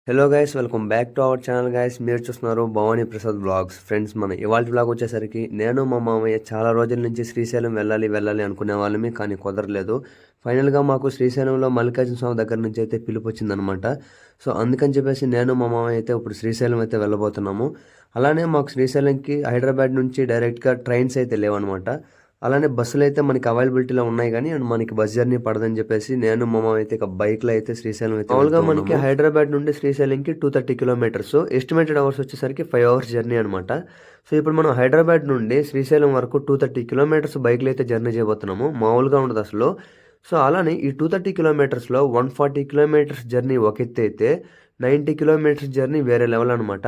Hello guys, welcome back to our channel guys. మీరు చూస్తున్నారు Bhavani Prasad blogs. Friends, మన ఇవాళ బ్లాగ్ వచ్చేసరికి నేను మా మామయ్య చాలా రోజుల నుంచి శ్రీశైలం వెళ్ళాలి అనుకునే వాళ్ళమే, కానీ కుదరలేదు. ఫైనల్గా మాకు శ్రీశైలంలో మల్లికార్జున స్వామి దగ్గర నుంచి అయితే పిలుపు వచ్చిందనమాట. సో అందుకని చెప్పేసి నేను మా మామయ్య అయితే ఇప్పుడు శ్రీశైలం అయితే వెళ్ళబోతున్నాము. అలానే మాకు శ్రీశైలంకి హైదరాబాద్ నుంచి డైరెక్ట్గా ట్రైన్స్ అయితే లేవన్నమాట. అలానే బస్సులు అయితే మనకి అవైలబిలిటీలో ఉన్నాయి, కానీ మనకి బస్ జర్నీ పడదని చెప్పేసి నేను మా మామ అయితే ఇక బైక్లో అయితే శ్రీశైలం అయితే మామూలుగా మనకి హైదరాబాద్ నుండి శ్రీశైలంకి 230 కిలోమీటర్స్, ఎస్టిమేటెడ్ అవర్స్ వచ్చేసరికి 5 అవర్స్ జర్నీ అనమాట. సో ఇప్పుడు మనం హైదరాబాద్ నుండి శ్రీశైలం వరకు 230 కిలోమీటర్స్ బైక్లో అయితే జర్నీ చేయబోతున్నాము. మామూలుగా ఉండదు అసలు. సో అలానే ఈ 230 కిలోమీటర్స్లో 140 కిలోమీటర్స్ జర్నీ ఒక ఎత్తు అయితే 90 కిలోమీటర్స్ జర్నీ వేరే లెవెల్ అనమాట.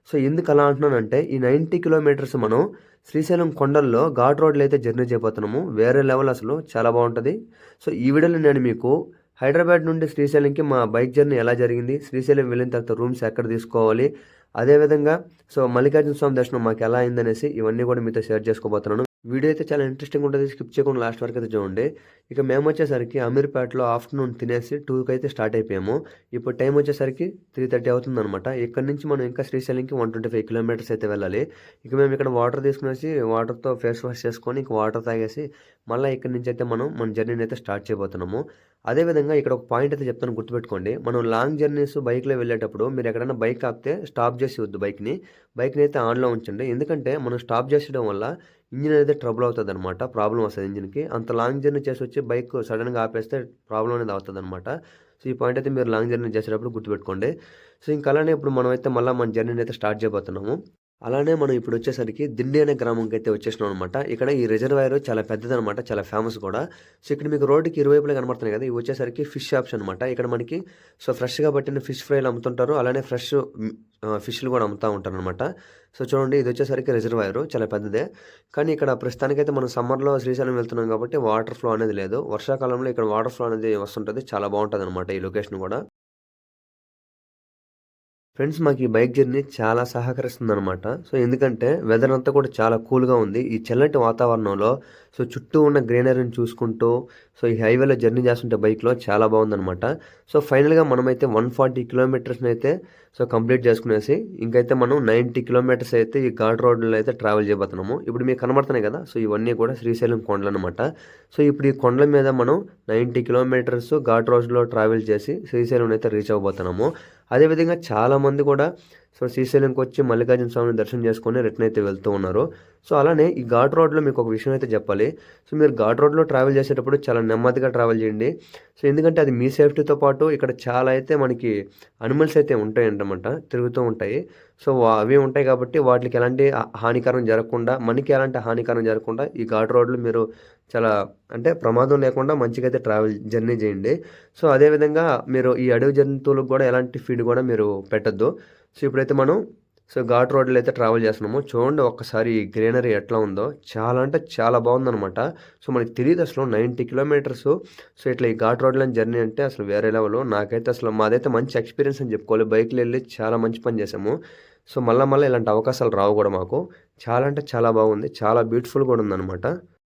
సో ఎందుకు అలా అంటున్నానంటే, ఈ 90 కిలోమీటర్స్ మనం శ్రీశైలం కొండల్లో ఘాట్ రోడ్లు అయితే జర్నీ చేయబోతున్నాము. వేరే లెవెల్, అసలు చాలా బాగుంటుంది. సో ఈ వీడియోలో నేను మీకు హైదరాబాద్ నుండి శ్రీశైలంకి మా బైక్ జర్నీ ఎలా జరిగింది, శ్రీశైలం వెళ్ళిన తర్వాత రూమ్స్ ఎక్కడ తీసుకోవాలి, అదేవిధంగా సో మల్లికార్జున స్వామి దర్శనం మాకు ఎలా అయిందనేసి ఇవన్నీ కూడా మీతో షేర్ చేసుకోబోతున్నాను. వీడియో అయితే చాలా ఇంట్రెస్టింగ్ ఉంటుంది, స్కిప్ చేయకుండా లాస్ట్ వరకు అయితే చూడండి. ఇక మేము వచ్చేసరికి అమీర్పేటలో ఆఫ్టర్నూన్ తినేసి 2కి అయితే స్టార్ట్ అయిపోయాము. ఇప్పుడు టైం వచ్చేసరికి 3:30 అవుతుంది అనమాట. ఇక్కడ నుంచి మనం ఇంకా శ్రీశైలంకి 125 కిలోమీటర్స్ అయితే వెళ్ళాలి. ఇక మేము ఇక్కడ వాటర్ తీసుకునేసి వాటర్తో ఫేస్ వాష్ చేసుకొని ఇంక వాటర్ తాగేసి మళ్ళీ ఇక్కడ నుంచి అయితే మన జర్నీని అయితే స్టార్ట్ చేయబోతున్నాము. అదేవిధంగా ఇక్కడ ఒక పాయింట్ అయితే చెప్తాను, గుర్తుపెట్టుకోండి. మనం లాంగ్ జర్నీస్ బైక్లో వెళ్ళేటప్పుడు మీరు ఎక్కడైనా బైక్ ఆపితే స్టాప్ చేసి వద్దు, బైక్ని అయితే ఆన్లో ఉంచండి. ఎందుకంటే మనం స్టాప్ చేసడం వల్ల ఇంజిన్ అయితే ట్రబుల్ అవుతుంది అనమాట, ప్రాబ్లం వస్తుంది ఇంజిన్కి. అంత లాంగ్ జర్నీ చేసి వచ్చి బైక్ సడన్గా ఆపేస్తే ప్రాబ్లం అనేది అవుతుంది అనమాట. సో ఈ పాయింట్ అయితే మీరు లాంగ్ జర్నీ చేసేటప్పుడు గుర్తుపెట్టుకోండి. సో ఇంకా అలానే ఇప్పుడు మనం అయితే మళ్ళీ మన జర్నీని అయితే స్టార్ట్ చేయబోతున్నాము. అలానే మనం ఇప్పుడు వచ్చేసరికి దిండి అనే గ్రామంకి అయితే వచ్చేసినాం అనమాట. ఇక్కడ ఈ రిజర్వాయర్ చాలా పెద్దదనమాట, చాలా ఫేమస్ కూడా. సో ఇక్కడ మీకు రోడ్డుకి ఇరువైపులా కనబడుతున్నాయి కదా, ఇవి వచ్చేసరికి ఫిష్ షాప్స్ అనమాట. ఇక్కడ మనకి సో ఫ్రెష్గా పట్టిన ఫిష్ ఫ్రైలు అమ్ముతుంటారు, అలానే ఫ్రెష్ ఫిష్లు కూడా అమ్ముతూ ఉంటారు అనమాట. సో చూడండి, ఇది వచ్చేసరికి రిజర్వాయర్ చాలా పెద్దదే. కానీ ఇక్కడ ప్రస్తుతానికైతే మనం సమ్మర్లో శ్రీశైలం వెళ్తున్నాం కాబట్టి వాటర్ ఫ్లో అనేది లేదు. వర్షాకాలంలో ఇక్కడ వాటర్ ఫ్లో అనేది వస్తుంటుంది, చాలా బాగుంటుంది అనమాట ఈ లొకేషన్ కూడా. ఫ్రెండ్స్, మాకు ఈ బైక్ జర్నీ చాలా సహకరిస్తుందనమాట. సో ఎందుకంటే వెదర్ అంతా కూడా చాలా కూల్గా ఉంది. ఈ చల్లటి వాతావరణంలో సో చుట్టూ ఉన్న గ్రీనరీని చూసుకుంటూ సో ఈ హైవేలో జర్నీ చేస్తుంటే బైక్లో చాలా బాగుందనమాట. సో ఫైనల్గా మనమైతే 140 కిలోమీటర్స్ని అయితే సో కంప్లీట్ చేసుకునేసి ఇంకైతే మనం 90 కిలోమీటర్స్ అయితే ఈ ఘాట్ రోడ్లో అయితే ట్రావెల్ చేయబోతున్నాము. ఇప్పుడు మీకు కనబడుతున్నాయి కదా, సో ఇవన్నీ కూడా శ్రీశైలం కొండలు అనమాట. సో ఇప్పుడు ఈ కొండల మీద మనం 90 కిలోమీటర్స్ ఘాట్ రోడ్లో ట్రావెల్ చేసి శ్రీశైలం అయితే రీచ్ అవ్వబోతున్నాము. అదేవిధంగా చాలామంది కూడా సో శ్రీశైలంకి వచ్చి మల్లికార్జున స్వామిని దర్శనం చేసుకొని రిటర్న్ అయితే వెళ్తూ ఉన్నారు. సో అలానే ఈ ఘాట్ రోడ్లో మీకు ఒక విషయం అయితే చెప్పాలి. సో మీరు ఘాట్ రోడ్లో ట్రావెల్ చేసేటప్పుడు చాలా నెమ్మదిగా ట్రావెల్ చేయండి. సో ఎందుకంటే అది మీ సేఫ్టీతో పాటు ఇక్కడ చాలా అయితే మనకి అనిమల్స్ అయితే ఉంటాయి అన్నమాట, తిరుగుతూ ఉంటాయి. సో అవి ఉంటాయి కాబట్టి వాటికి ఎలాంటి హానికరం జరగకుండా, మనకి ఎలాంటి హానికరం జరగకుండా ఈ ఘాట్ రోడ్లు మీరు చాలా అంటే ప్రమాదం లేకుండా మంచిగా అయితే జర్నీ చేయండి. సో అదేవిధంగా మీరు ఈ అడవి జంతువులకు కూడా ఎలాంటి ఫీడ్ కూడా మీరు పెట్టద్దు. సో ఇప్పుడైతే మనం సో ఘాట్ రోడ్లో అయితే ట్రావెల్ చేస్తున్నాము. చూడండి ఒక్కసారి ఈ గ్రీనరీ ఎట్లా ఉందో, చాలా అంటే చాలా బాగుందనమాట. సో మనకి తెలియదు అసలు 90 కిలోమీటర్స్ సో ఇట్లా ఈ ఘాట్ రోడ్లో జర్నీ అంటే అసలు వేరే లెవెల్. నాకైతే అసలు మాదైతే మంచి ఎక్స్పీరియన్స్ అని చెప్పుకోవాలి. బైక్లో వెళ్ళి చాలా మంచి పని చేసాము. సో మళ్ళీ ఇలాంటి అవకాశాలు రావు కూడా మాకు. చాలా అంటే చాలా బాగుంది, చాలా బ్యూటిఫుల్ కూడా ఉందన్నమాట.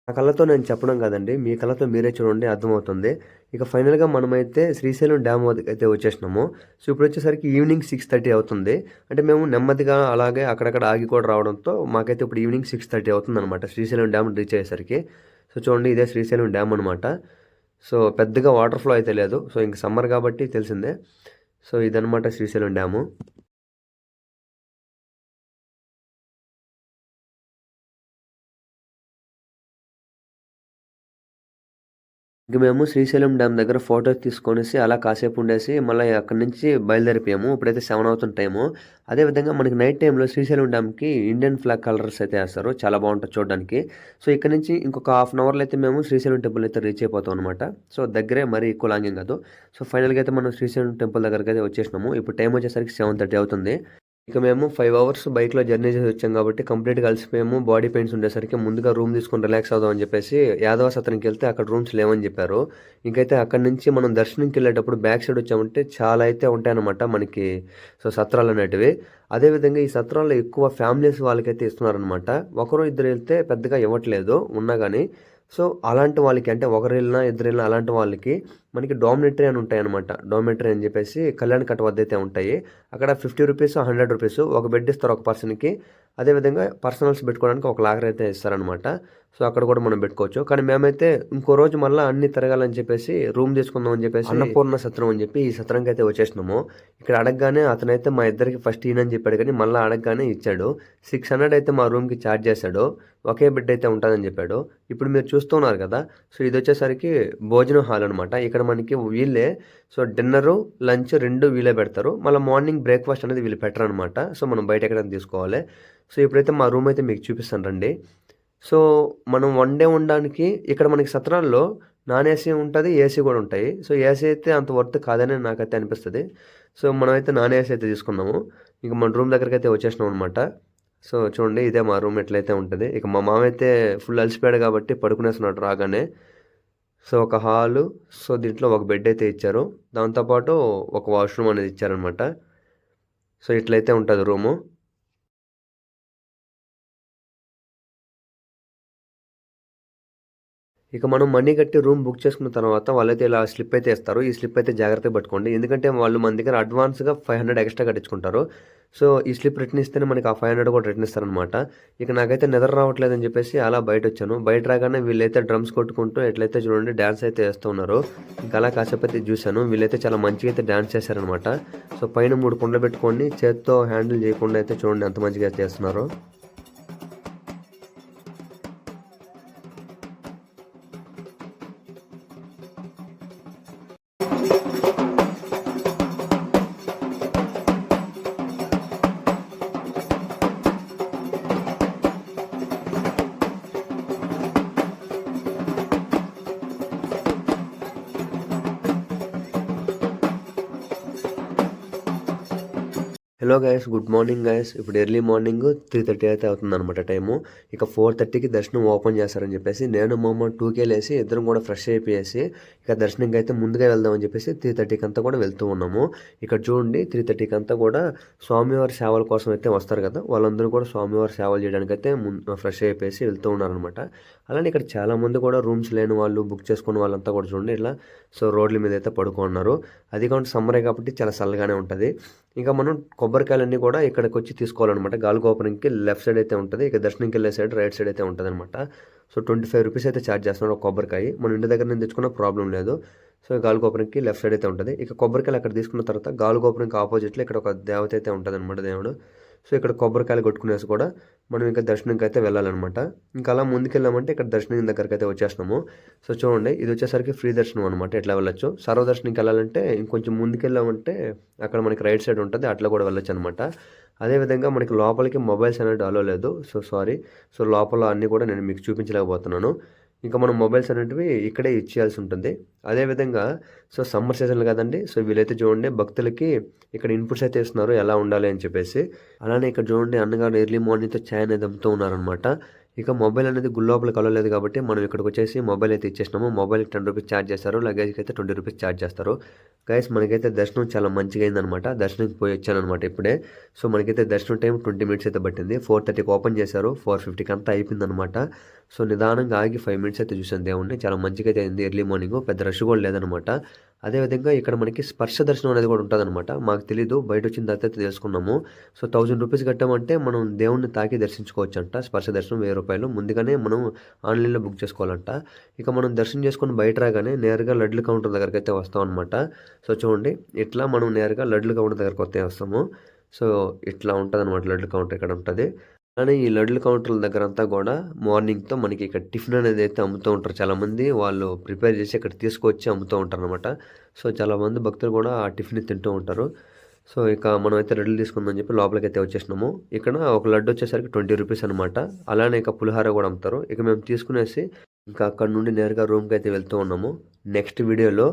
నా కళ్ళతో నేను చెప్పడం కాదండి, మీ కళ్ళతో మీరే చూడండి, అర్థమవుతుంది. ఇక ఫైనల్గా మనమైతే శ్రీశైలం డ్యామ్ వద్దకు అయితే వచ్చేసినాము. సో ఇప్పుడు వచ్చేసరికి ఈవినింగ్ 6:30 అవుతుంది. అంటే మేము నెమ్మదిగా అలాగే అక్కడక్కడ ఆగి కూడా రావడంతో మాకైతే ఇప్పుడు ఈవినింగ్ 6:30 అవుతుంది అనమాట శ్రీశైలం డ్యామ్ రీచ్ అయ్యేసరికి. సో చూడండి, ఇదే శ్రీశైలం డ్యామ్ అనమాట. సో పెద్దగా వాటర్ ఫ్లో అయితే లేదు. సో ఇంక సమ్మర్ కాబట్టి తెలిసిందే. సో ఇదనమాట శ్రీశైలం డ్యాము. ఇంక మేము శ్రీశైలం డ్యామ్ దగ్గర ఫోటోస్ తీసుకొనేసి అలా కాసేపు ఉండేసి మళ్ళీ అక్కడి నుంచి బయలుదేరిపోయాము. ఇప్పుడైతే 7 అవుతున్న టైము. అదేవిధంగా మనకి నైట్ టైంలో శ్రీశైలం డ్యామ్కి ఇండియన్ ఫ్లాగ్ కలర్స్ అయితే వేస్తారు, చాలా బాగుంటుంది చూడడానికి. సో ఇక్కడ నుంచి ఇంకొక హాఫ్ అన్ అవర్లో అయితే మేము శ్రీశైలం టెంపుల్ అయితే రీచ్ అయిపోతాం అనమాట. సో దగ్గరే, మరీ ఎక్కువ లాంగింగ్ కాదు. సో ఫైనల్గా అయితే మనం శ్రీశైలం టెంపుల్ దగ్గరికి అయితే వచ్చేసినాము. ఇప్పుడు టైం వచ్చేసరికి 7:30 అవుతుంది. ఇక మేము 5 అవర్స్ బైక్లో జర్నీ చేసి వచ్చాం కాబట్టి కంప్లీట్గా కలిసిపోయాము. బాడీ పెయిన్స్ ఉండేసరికి ముందుగా రూమ్ తీసుకొని రిలాక్స్ అవుదాం అని చెప్పేసి యాదవ సత్రంకి వెళ్తే అక్కడ రూమ్స్ లేవని చెప్పారు. ఇంకైతే అక్కడి నుంచి మనం దర్శనంకి వెళ్ళేటప్పుడు బ్యాక్ సైడ్ వచ్చామంటే చాలా అయితే ఉంటాయన్నమాట మనకి సో సత్రాలు అనేటివి. అదేవిధంగా ఈ సత్రాల్లో ఎక్కువ ఫ్యామిలీస్ వాళ్ళకైతే ఇస్తున్నారనమాట. ఒకరు ఇద్దరు వెళ్తే పెద్దగా ఇవ్వట్లేదు ఉన్నా కానీ. సో అలాంటి వాళ్ళకి, అంటే ఒకరు వెళ్ళినా ఇద్దరు వెళ్ళినా అలాంటి వాళ్ళకి మనకి డామినేటరీ అని ఉంటాయి అనమాట. డామినేటరీ అని చెప్పేసి కళ్యాణ్ కట్ వద్ద అయితే ఉంటాయి. అక్కడ 50 రూపీస్, 100 రూపీస్ ఒక బెడ్ ఇస్తారు ఒక పర్సన్కి. అదేవిధంగా పర్సనల్స్ పెట్టుకోవడానికి ఒక లాకర్ అయితే ఇస్తారనమాట. సో అక్కడ కూడా మనం పెట్టుకోవచ్చు. కానీ మేమైతే ఇంకో రోజు మళ్ళీ అన్ని తిరగాలని చెప్పేసి రూమ్ తీసుకుందాం అని చెప్పేసి అన్నపూర్ణ సత్రం అని చెప్పి ఈ సత్రంకి అయితే వచ్చేసినాము. ఇక్కడ అడగగానే అతనైతే మా ఇద్దరికి ఫస్ట్ ఈయనని చెప్పాడు, కానీ మళ్ళీ అడగగానే ఇచ్చాడు. 600 అయితే మా రూమ్కి ఛార్జ్ చేశాడు. ఒకే బెడ్ అయితే ఉంటుందని చెప్పాడు. ఇప్పుడు మీరు చూస్తున్నారు కదా, సో ఇది వచ్చేసరికి భోజనం హాల్ అనమాట. ఇక్కడ మనకి వీళ్ళే సో డిన్నరు, లంచ్ 2 వీళ్ళే పెడతారు. మళ్ళీ మార్నింగ్ బ్రేక్ఫాస్ట్ అనేది వీళ్ళు పెట్టరు అనమాట. సో మనం బయట ఎక్కడైనా తీసుకోవాలి. సో ఇప్పుడైతే మా రూమ్ అయితే మీకు చూపిస్తాను రండి. సో మనం వన్ డే ఉండడానికి ఇక్కడ మనకి సత్రాల్లో నాన్ ఏసీ ఉంటుంది, ఏసీ కూడా ఉంటాయి. సో ఏసీ అయితే అంత వర్త్ కాదని నాకైతే అనిపిస్తుంది. సో మనమైతే నాన్ ఏసీ అయితే తీసుకున్నాము. ఇక మన రూమ్ దగ్గరికి అయితే వచ్చేసినాం అనమాట. సో చూడండి, ఇదే మా రూమ్ ఎట్లయితే ఉంటుంది. ఇక మా మామ అయితే ఫుల్ అలసిపోయాడు కాబట్టి పడుకునేస్తున్నాడు రాగానే. సో ఒక హాలు, సో దీంట్లో ఒక బెడ్ అయితే ఇచ్చారు. దాంతోపాటు ఒక వాష్రూమ్ అనేది ఇచ్చారనమాట. సో ఇట్లయితే ఉంటుంది రూము. ఇక మనం మనీ కట్టి రూమ్ బుక్ చేసుకున్న తర్వాత వాళ్ళైతే ఇలా స్లిప్ అయితే ఇస్తారు. ఈ స్లిప్ అయితే జాగ్రత్తగా పట్టుకోండి, ఎందుకంటే వాళ్ళు మన దగ్గర అడ్వాన్స్గా 500 ఎక్స్ట్రా కట్టించుకుంటారు. సో ఈ స్లిప్ రిటర్న్ ఇస్తేనే మనకి ఆ 500 కూడా రిటర్న్ ఇస్తారనమాట. ఇక నాకైతే నిద్ర రావట్లేదని చెప్పేసి అలా బయట వచ్చాను. బయట రాగానే వీళ్ళైతే డ్రమ్స్ కొట్టుకుంటూ ఎట్లయితే చూడండి డ్యాన్స్ అయితే వేస్తున్నారు. ఇంకా అలా కాసేపు అయితే చూశాను. వీళ్ళైతే చాలా మంచిగా అయితే డ్యాన్స్ చేశారనమాట. సో పైన 3 కుండలు పెట్టుకొని చేత్తో హ్యాండిల్ చేయకుండా అయితే చూడండి ఎంత మంచిగా అయితే చేస్తున్నారు. Hello guys, good morning guys. ఇప్పుడు ఎర్లీ మార్నింగ్ 3:30 అయితే అవుతుంది అనమాట టైము. ఇక 4:30కి దర్శనం ఓపెన్ చేస్తారని చెప్పేసి నేను మా అమ్మ 2K లేసి ఇద్దరం కూడా ఫ్రెష్ అయిపోయేసి ఇక దర్శనంకి అయితే ముందుగా వెళ్దామని చెప్పేసి 3:30కి అంతా కూడా వెళ్తూ ఉన్నాము. ఇక్కడ చూడండి 3:30కి అంతా కూడా స్వామివారి సేవల కోసం అయితే వస్తారు కదా, వాళ్ళందరూ కూడా స్వామివారి సేవలు చేయడానికి అయితే ఫ్రెష్ అయిపోయేసి వెళ్తూ ఉన్నారనమాట. అలానే ఇక్కడ చాలామంది కూడా రూమ్స్ లేని వాళ్ళు, బుక్ చేసుకున్న వాళ్ళంతా కూడా చూడండి ఇలా సో రోడ్ల మీద అయితే పడుకున్నారు. అది కాబట్టి సమ్మరే కాబట్టి చాలా చల్లగానే ఉంటుంది. ఇంకా మనం కొబ్బరికాయలన్నీ కూడా ఇక్కడికి వచ్చి తీసుకోవాలన్నమాట. గాలిగోపురంకి లెఫ్ట్ సైడ్ అయితే ఉంటుంది. ఇక దర్శనంకి వెళ్ళే సైడ్ రైట్ సైడ్ అయితే ఉంటుంది అనమాట. సో 25 రూపీస్ అయితే ఛార్జ్ చేస్తున్నాడు ఒక కొబ్బరికాయ. మన ఇంటి దగ్గర నుంచి తెచ్చుకున్న ప్రాబ్లం లేదు. సో గాలిగోపురంకి లెఫ్ట్ సైడ్ అయితే ఉంటుంది. ఇక కొబ్బరికాయలు అక్కడ తీసుకున్న తర్వాత గాలిగోపురంకి ఆపోజిట్లో ఇక్కడ ఒక దేవత అయితే ఉంటుంది అనమాట, దేవుడు. సో ఇక్కడ కొబ్బరికాయలు కొట్టుకునేసి కూడా మనం ఇంకా దర్శనంకి అయితే వెళ్ళాలన్నమాట. ఇంకా అలా ముందుకెళ్ళామంటే ఇక్కడ దర్శనం దగ్గరికి అయితే వచ్చేసినాము. సో చూడండి, ఇది వచ్చేసరికి ఫ్రీ దర్శనం అనమాట. ఎట్లా వెళ్ళొచ్చు, సర్వదర్శనంకి వెళ్ళాలంటే ఇంకొంచెం ముందుకెళ్ళామంటే అక్కడ మనకి రైట్ సైడ్ ఉంటుంది, అట్లా కూడా వెళ్ళొచ్చు అనమాట. అదేవిధంగా మనకి లోపలికి మొబైల్స్ అనేది అలో లేదు. సో సారీ, సో లోపల అన్నీ కూడా నేను మీకు చూపించలేకపోతున్నాను. ఇంకా మనం మొబైల్స్ అనేటివి ఇక్కడే ఇచ్చేయాల్సి ఉంటుంది. అదేవిధంగా సో సమ్మర్ సీజన్ కదండి, సో వీళ్ళైతే చూడండి భక్తులకి ఇక్కడ ఇన్పుట్స్ అయితే ఇస్తున్నారు ఎలా ఉండాలి అని చెప్పేసి. అలానే ఇక్కడ చూడండి అన్నగారు ఎర్లీ మార్నింగ్తో ఛాయ్ అనేది అమ్ముతూ ఉన్నారనమాట. ఇక మొబైల్ అనేది గుళ్ళోపల కలవలేదు కాబట్టి మనం ఇక్కడికి వచ్చేసి మొబైల్ అయితే ఇచ్చేసినాము. మొబైల్కి 10 రూపీస్ ఛార్జ్ చేస్తారు, లగేజ్కి అయితే 20 రూపీస్ ఛార్జ్ చేస్తారు. గైస్ మనకైతే దర్శనం చాలా మంచిగా అయిందనమాట. దర్శనంకి పోయి వచ్చానమాట ఇప్పుడే. సో మనకైతే దర్శనం టైం 20 మినిట్స్ అయితే పట్టింది. 4:30కి ఓపెన్ చేశారు, 4:50కి అంతా అయిపోయిందనమాట. సో నిదానంగా ఆగి 5 మినిట్స్ అయితే చూసాను దేవుడిని. చాలా మంచిగా అయితే అయింది ఎర్లీ మార్నింగ్, పెద్ద రష్ కూడా లేదనమాట. అదేవిధంగా ఇక్కడ మనకి స్పర్శ దర్శనం అనేది కూడా ఉంటుందన్నమాట. మాకు తెలీదు, బయట వచ్చిన తర్వాత తెలుసుకున్నాము. సో 1000 రూపీస్ కట్టామంటే మనం దేవుణ్ణి తాకి దర్శించుకోవచ్చు అంట. స్పర్శ దర్శనం 1000 రూపాయలు, ముందుగానే మనం ఆన్లైన్లో బుక్ చేసుకోవాలంట. ఇక మనం దర్శనం చేసుకొని బయట రాగానే నేరుగా లడ్లు కౌంటర్ దగ్గరికి అయితే వస్తాం అనమాట. సో చూడండి, ఇట్లా మనం నేరుగా లడ్లు కౌంటర్ దగ్గరకు వస్తే వస్తాము. సో ఇట్లా ఉంటుంది అనమాట, లడ్లు కౌంటర్ ఇక్కడ ఉంటుంది. కానీ ఈ లడ్ల కౌంటర్ల దగ్గర అంతా కూడా మార్నింగ్తో మనకి ఇక్కడ టిఫిన్ అనేది అయితే అమ్ముతూ ఉంటారు. చాలామంది వాళ్ళు ప్రిపేర్ చేసి ఇక్కడ తీసుకొచ్చి అమ్ముతూ ఉంటారు అనమాట. సో చాలామంది భక్తులు కూడా ఆ టిఫిన్ తింటూ ఉంటారు. సో ఇక మనం అయితే లడ్లు తీసుకుందని చెప్పి లోపలికి అయితే వచ్చేసినాము. ఇక్కడ ఒక లడ్డు వచ్చేసరికి 20 రూపీస్ అనమాట. అలానే ఇక పులిహార కూడా అమ్ముతారు. ఇక మేము తీసుకునేసి ఇంకా అక్కడ నుండి నేరుగా రూమ్కి అయితే వెళ్తూ ఉన్నాము. నెక్స్ట్ వీడియోలో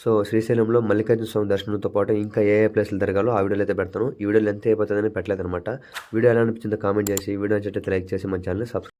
సో శ్రీశైలంలో మల్లికార్జున స్వామి దర్శనంతో పాటు ఇంకా ఏ ప్లేస్లు తిరగాలో ఆ వీడియోలో అయితే పెడతాను. ఈ వీడియోలో ఎంత అయిపోతుందని పెట్టలేదు అనమాట. వీడియో ఎలా అనిపించిందో కామెంట్ చేసి, వీడియో నచ్చితే లైక్ చేసి మన ఛానల్ని సబ్స్క్రైబ్